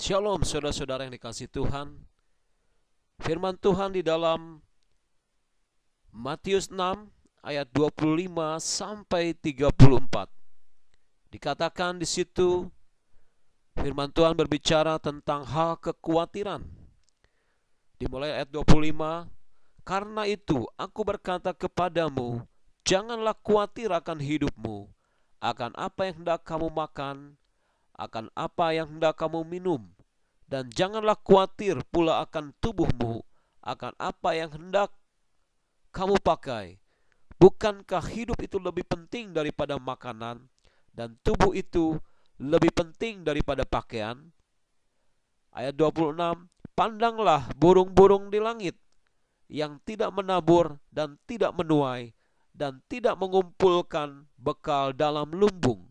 Shalom saudara-saudara yang dikasihi Tuhan. Firman Tuhan di dalam Matius 6 ayat 25 sampai 34. Dikatakan di situ firman Tuhan berbicara tentang hal kekhawatiran. Dimulai ayat 25, karena itu aku berkata kepadamu, janganlah khawatir akan hidupmu, akan apa yang hendak kamu makan, akan apa yang hendak kamu minum, dan janganlah khawatir pula akan tubuhmu, akan apa yang hendak kamu pakai. Bukankah hidup itu lebih penting daripada makanan, dan tubuh itu lebih penting daripada pakaian? Ayat 26, pandanglah burung-burung di langit, yang tidak menabur dan tidak menuai, dan tidak mengumpulkan bekal dalam lumbung,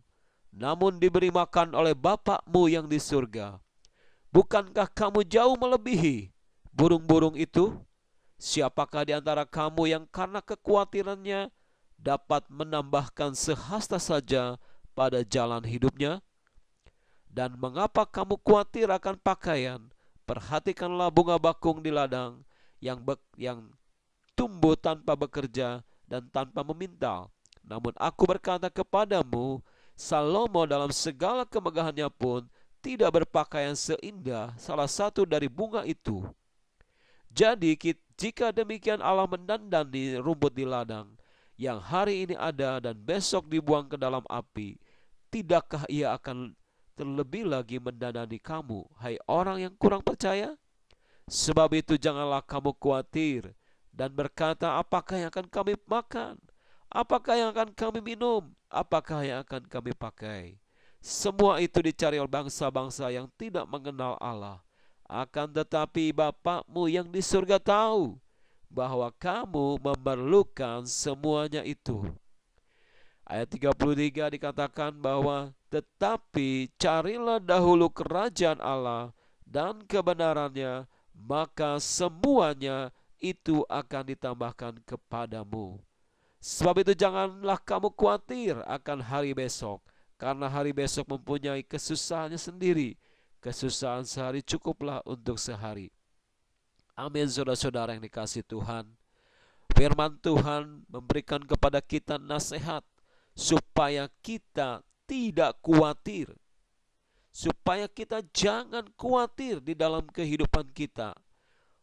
namun diberi makan oleh Bapakmu yang di surga. Bukankah kamu jauh melebihi burung-burung itu? Siapakah di antara kamu yang karena kekhawatirannya dapat menambahkan sehasta saja pada jalan hidupnya? Dan mengapa kamu khawatir akan pakaian? Perhatikanlah bunga bakung di ladang yang tumbuh tanpa bekerja dan tanpa memintal. Namun aku berkata kepadamu, Salomo dalam segala kemegahannya pun tidak berpakaian seindah salah satu dari bunga itu. Jadi jika demikian Allah mendandani rumput di ladang, yang hari ini ada dan besok dibuang ke dalam api, tidakkah ia akan terlebih lagi mendandani kamu, hai orang yang kurang percaya? Sebab itu janganlah kamu khawatir dan berkata, apakah yang akan kami makan? Apakah yang akan kami minum? Apakah yang akan kami pakai? Semua itu dicari oleh bangsa-bangsa yang tidak mengenal Allah. Akan tetapi Bapakmu yang di surga tahu bahwa kamu memerlukan semuanya itu. Ayat 33 dikatakan bahwa tetapi carilah dahulu kerajaan Allah dan kebenarannya, maka semuanya itu akan ditambahkan kepadamu. Sebab itu janganlah kamu khawatir akan hari besok, karena hari besok mempunyai kesusahannya sendiri. Kesusahan sehari cukuplah untuk sehari. Amin, saudara-saudara yang dikasihi Tuhan. Firman Tuhan memberikan kepada kita nasihat supaya kita tidak khawatir, supaya kita jangan khawatir di dalam kehidupan kita.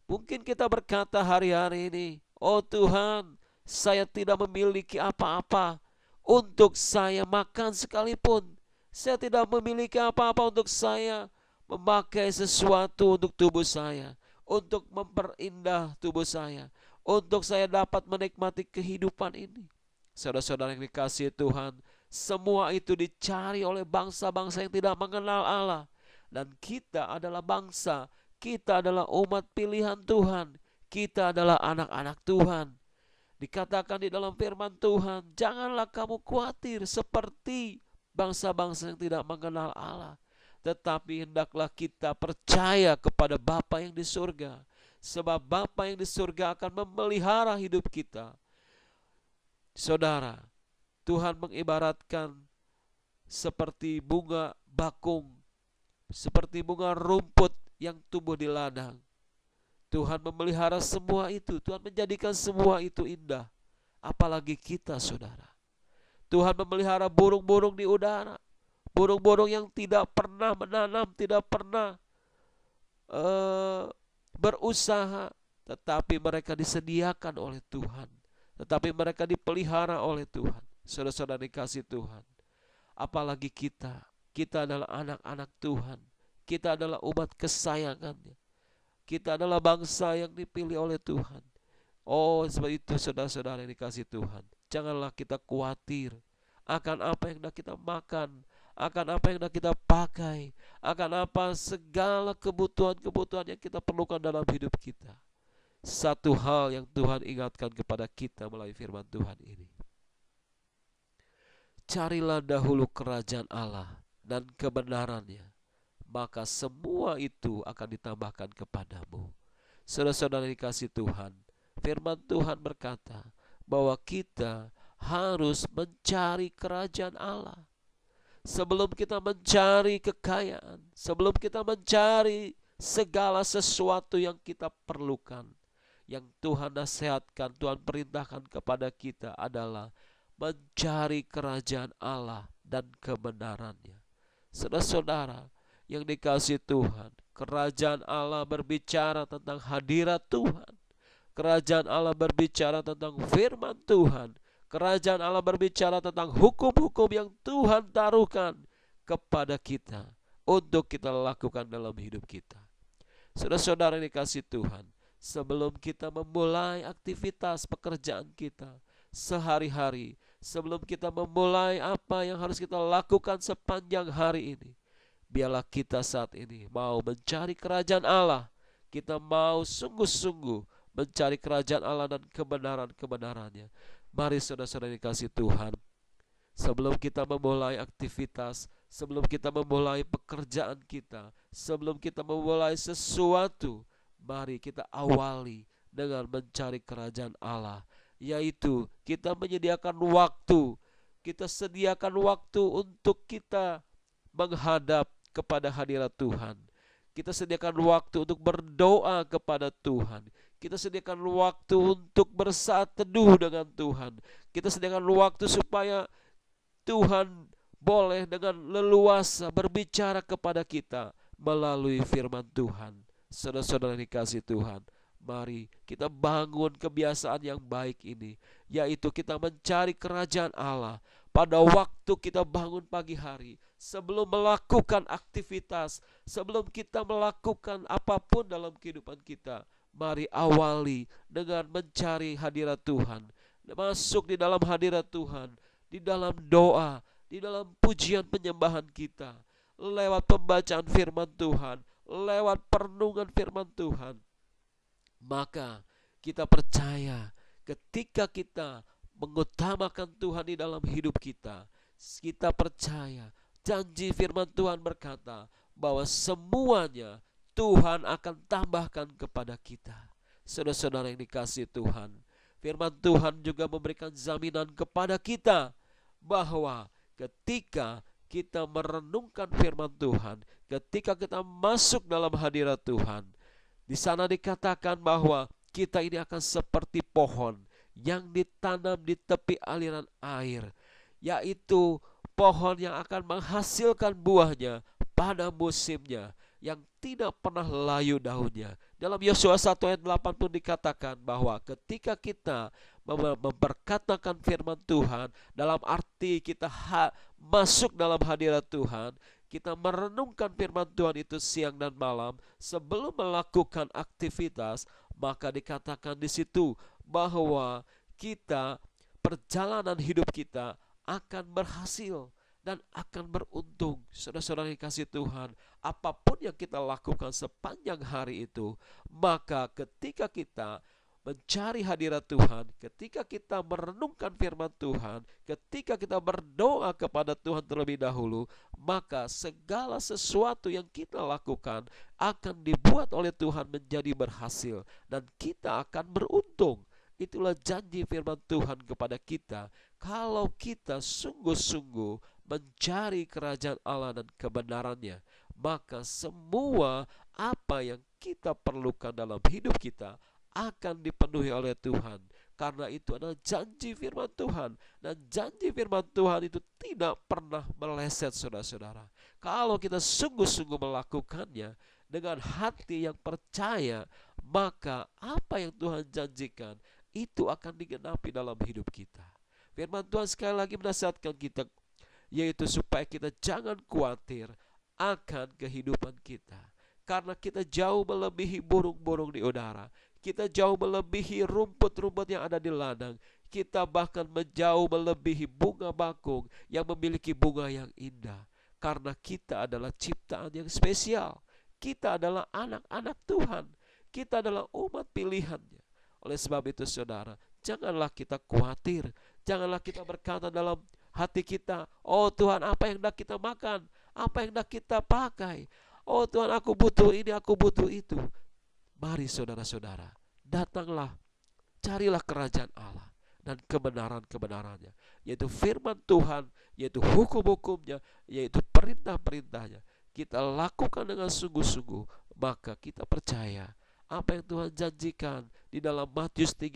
Mungkin kita berkata hari-hari ini, oh Tuhan, saya tidak memiliki apa-apa untuk saya makan sekalipun. Saya tidak memiliki apa-apa untuk saya memakai sesuatu untuk tubuh saya, untuk memperindah tubuh saya, untuk saya dapat menikmati kehidupan ini. Saudara-saudara yang dikasihi Tuhan, semua itu dicari oleh bangsa-bangsa yang tidak mengenal Allah. Dan kita adalah bangsa, kita adalah umat pilihan Tuhan, kita adalah anak-anak Tuhan. Dikatakan di dalam firman Tuhan, janganlah kamu khawatir seperti bangsa-bangsa yang tidak mengenal Allah, tetapi hendaklah kita percaya kepada Bapa yang di surga, sebab Bapa yang di surga akan memelihara hidup kita. Saudara, Tuhan mengibaratkan seperti bunga bakung, seperti bunga rumput yang tumbuh di ladang. Tuhan memelihara semua itu, Tuhan menjadikan semua itu indah. Apalagi kita, saudara. Tuhan memelihara burung-burung di udara, burung-burung yang tidak pernah menanam, tidak pernah berusaha, tetapi mereka disediakan oleh Tuhan, tetapi mereka dipelihara oleh Tuhan. Saudara-saudara dikasih Tuhan, apalagi kita adalah anak-anak Tuhan, kita adalah umat kesayangannya, kita adalah bangsa yang dipilih oleh Tuhan. Oh, sebab itu saudara-saudara yang dikasih Tuhan, janganlah kita khawatir akan apa yang hendak kita makan, akan apa yang hendak kita pakai, akan apa segala kebutuhan-kebutuhan yang kita perlukan dalam hidup kita. Satu hal yang Tuhan ingatkan kepada kita melalui firman Tuhan ini, carilah dahulu kerajaan Allah dan kebenarannya, maka semua itu akan ditambahkan kepadamu. Saudara-saudara dikasih Tuhan, firman Tuhan berkata bahwa kita harus mencari kerajaan Allah. sebelum kita mencari kekayaan, sebelum kita mencari segala sesuatu yang kita perlukan, yang Tuhan nasihatkan, Tuhan perintahkan kepada kita adalah mencari kerajaan Allah dan kebenarannya. Saudara-saudara yang dikasihi Tuhan, kerajaan Allah berbicara tentang hadirat Tuhan. Kerajaan Allah berbicara tentang firman Tuhan. Kerajaan Allah berbicara tentang hukum-hukum yang Tuhan taruhkan kepada kita untuk kita lakukan dalam hidup kita. Saudara-saudara yang dikasihi Tuhan, sebelum kita memulai aktivitas pekerjaan kita sehari-hari, sebelum kita memulai apa yang harus kita lakukan sepanjang hari ini, biarlah kita saat ini mau mencari kerajaan Allah. Kita mau sungguh-sungguh mencari kerajaan Allah dan kebenaran-kebenarannya. Mari saudara-saudara dikasihi Tuhan, sebelum kita memulai aktivitas, sebelum kita memulai pekerjaan kita, sebelum kita memulai sesuatu, mari kita awali dengan mencari kerajaan Allah, yaitu kita menyediakan waktu. Kita sediakan waktu untuk kita menghadap kepada hadirat Tuhan. Kita sediakan waktu untuk berdoa kepada Tuhan. Kita sediakan waktu untuk bersaat teduh dengan Tuhan. Kita sediakan waktu supaya Tuhan boleh dengan leluasa berbicara kepada kita melalui firman Tuhan. Saudara-saudara dikasihi Tuhan, mari kita bangun kebiasaan yang baik ini, yaitu kita mencari kerajaan Allah pada waktu kita bangun pagi hari. Sebelum melakukan aktivitas, sebelum kita melakukan apapun dalam kehidupan kita, mari awali dengan mencari hadirat Tuhan. Masuk di dalam hadirat Tuhan, di dalam doa, di dalam pujian penyembahan kita, lewat pembacaan firman Tuhan, lewat perenungan firman Tuhan. Maka kita percaya ketika kita mengutamakan Tuhan di dalam hidup kita, kita percaya janji firman Tuhan berkata bahwa semuanya Tuhan akan tambahkan kepada kita. Saudara-saudara yang dikasihi Tuhan, firman Tuhan juga memberikan jaminan kepada kita bahwa ketika kita merenungkan firman Tuhan, ketika kita masuk dalam hadirat Tuhan, di sana dikatakan bahwa kita ini akan seperti pohon yang ditanam di tepi aliran air, yaitu pohon yang akan menghasilkan buahnya pada musimnya, yang tidak pernah layu daunnya. Dalam Yosua 1 ayat 8 pun dikatakan bahwa ketika kita memperkatakan firman Tuhan, dalam arti kita masuk dalam hadirat Tuhan, kita merenungkan firman Tuhan itu siang dan malam sebelum melakukan aktivitas, maka dikatakan di situ bahwa kita, perjalanan hidup kita akan berhasil dan akan beruntung. Saudara-saudara yang kasih Tuhan, apapun yang kita lakukan sepanjang hari itu, maka ketika kita mencari hadirat Tuhan, ketika kita merenungkan firman Tuhan, ketika kita berdoa kepada Tuhan terlebih dahulu, maka segala sesuatu yang kita lakukan akan dibuat oleh Tuhan menjadi berhasil dan kita akan beruntung. Itulah janji firman Tuhan kepada kita. Kalau kita sungguh-sungguh mencari kerajaan Allah dan kebenarannya, maka semua apa yang kita perlukan dalam hidup kita akan dipenuhi oleh Tuhan. Karena itu adalah janji firman Tuhan. Dan janji firman Tuhan itu tidak pernah meleset, saudara-saudara. Kalau kita sungguh-sungguh melakukannya dengan hati yang percaya, maka apa yang Tuhan janjikan itu akan digenapi dalam hidup kita. Firman Tuhan sekali lagi menasihatkan kita, yaitu supaya kita jangan khawatir akan kehidupan kita. Karena kita jauh melebihi burung-burung di udara. Kita jauh melebihi rumput-rumput yang ada di ladang. Kita bahkan jauh melebihi bunga bakung yang memiliki bunga yang indah. Karena kita adalah ciptaan yang spesial. Kita adalah anak-anak Tuhan. Kita adalah umat pilihannya. Oleh sebab itu saudara, janganlah kita khawatir. Janganlah kita berkata dalam hati kita, oh Tuhan, apa yang hendak kita makan? Apa yang hendak kita pakai? Oh Tuhan, aku butuh ini, aku butuh itu. Mari saudara-saudara, datanglah, carilah kerajaan Allah dan kebenaran-kebenarannya, yaitu firman Tuhan, yaitu hukum-hukumnya, yaitu perintah-perintahnya, kita lakukan dengan sungguh-sungguh, maka kita percaya apa yang Tuhan janjikan di dalam Matius 6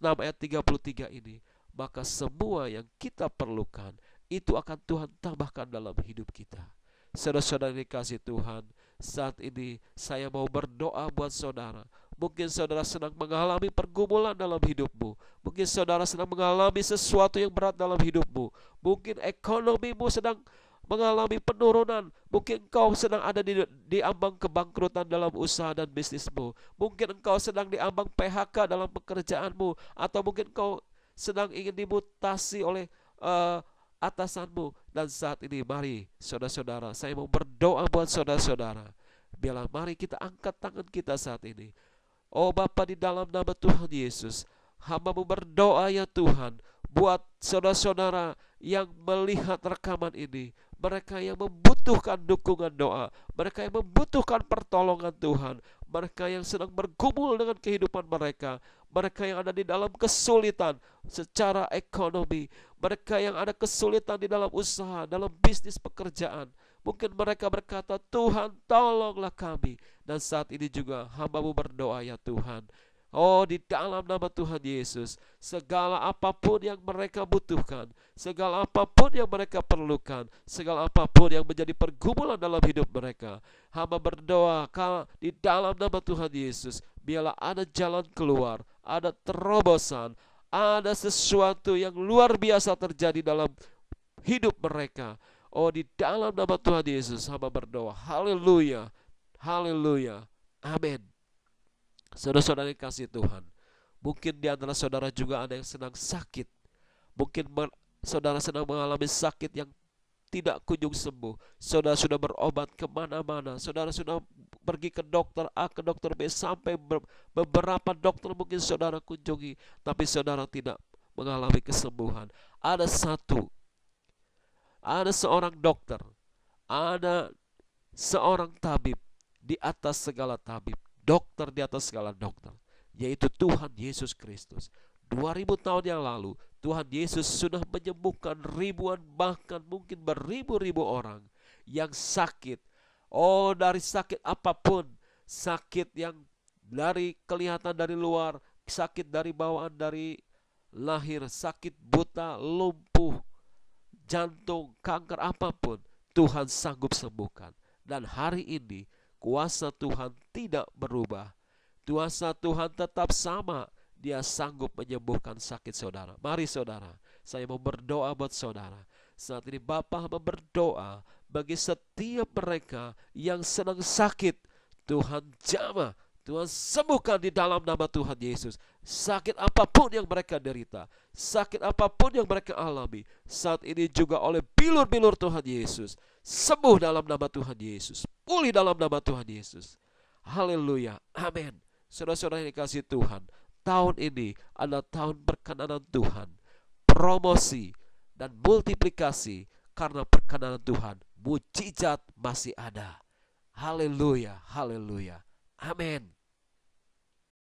ayat 33 ini, maka semua yang kita perlukan itu akan Tuhan tambahkan dalam hidup kita. Saudara-saudara yang dikasihi Tuhan, saat ini saya mau berdoa buat saudara. Mungkin saudara sedang mengalami pergumulan dalam hidupmu. Mungkin saudara sedang mengalami sesuatu yang berat dalam hidupmu. Mungkin ekonomimu sedang mengalami penurunan. Mungkin engkau sedang ada di ambang kebangkrutan dalam usaha dan bisnismu. Mungkin engkau sedang di ambang PHK dalam pekerjaanmu. Atau mungkin engkau sedang ingin dimutasi oleh atasanmu. Dan saat ini mari saudara-saudara, saya mau berdoa buat saudara-saudara. Biarlah mari kita angkat tangan kita saat ini. Oh Bapa, di dalam nama Tuhan Yesus, hamba-Mu berdoa ya Tuhan, buat saudara-saudara yang melihat rekaman ini, mereka yang membutuhkan dukungan doa, mereka yang membutuhkan pertolongan Tuhan, mereka yang sedang bergumul dengan kehidupan mereka, mereka yang ada di dalam kesulitan secara ekonomi, mereka yang ada kesulitan di dalam usaha, dalam bisnis pekerjaan. Mungkin mereka berkata, Tuhan tolonglah kami. Dan saat ini juga hamba-Mu berdoa ya Tuhan, oh di dalam nama Tuhan Yesus, segala apapun yang mereka butuhkan, segala apapun yang mereka perlukan, segala apapun yang menjadi pergumulan dalam hidup mereka, hamba berdoa di dalam nama Tuhan Yesus, biarlah ada jalan keluar, ada terobosan, ada sesuatu yang luar biasa terjadi dalam hidup mereka. Oh di dalam nama Tuhan Yesus hamba berdoa. Haleluya, haleluya, amin. Saudara-saudara yang kasih Tuhan, mungkin di antara saudara juga ada yang sedang sakit. Mungkin saudara sedang mengalami sakit yang tidak kunjung sembuh. Saudara sudah berobat kemana-mana. Saudara sudah pergi ke dokter A, ke dokter B, sampai beberapa dokter mungkin saudara kunjungi, tapi saudara tidak mengalami kesembuhan. Ada seorang dokter, ada seorang tabib di atas segala tabib, dokter di atas segala dokter, yaitu Tuhan Yesus Kristus. 2000 tahun yang lalu Tuhan Yesus sudah menyembuhkan ribuan, bahkan mungkin beribu-ribu orang yang sakit. Oh dari sakit apapun, sakit yang dari kelihatan dari luar, sakit dari bawaan dari lahir, sakit buta, lumpuh, jantung, kanker apapun, Tuhan sanggup sembuhkan. Dan hari ini kuasa Tuhan tidak berubah. Kuasa Tuhan tetap sama. Dia sanggup menyembuhkan sakit saudara. Mari saudara, saya mau berdoa buat saudara. Saat ini Bapa berdoa bagi setiap mereka yang sedang sakit. Tuhan jamah, Tuhan sembuhkan di dalam nama Tuhan Yesus. Sakit apapun yang mereka derita, sakit apapun yang mereka alami, saat ini juga oleh bilur-bilur Tuhan Yesus, sembuh dalam nama Tuhan Yesus, pulih dalam nama Tuhan Yesus. Haleluya, amin. Saudara-saudara yang dikasihi Tuhan, tahun ini adalah tahun perkenanan Tuhan, promosi dan multiplikasi. Karena perkenanan Tuhan, mujizat masih ada. Haleluya, haleluya, amin.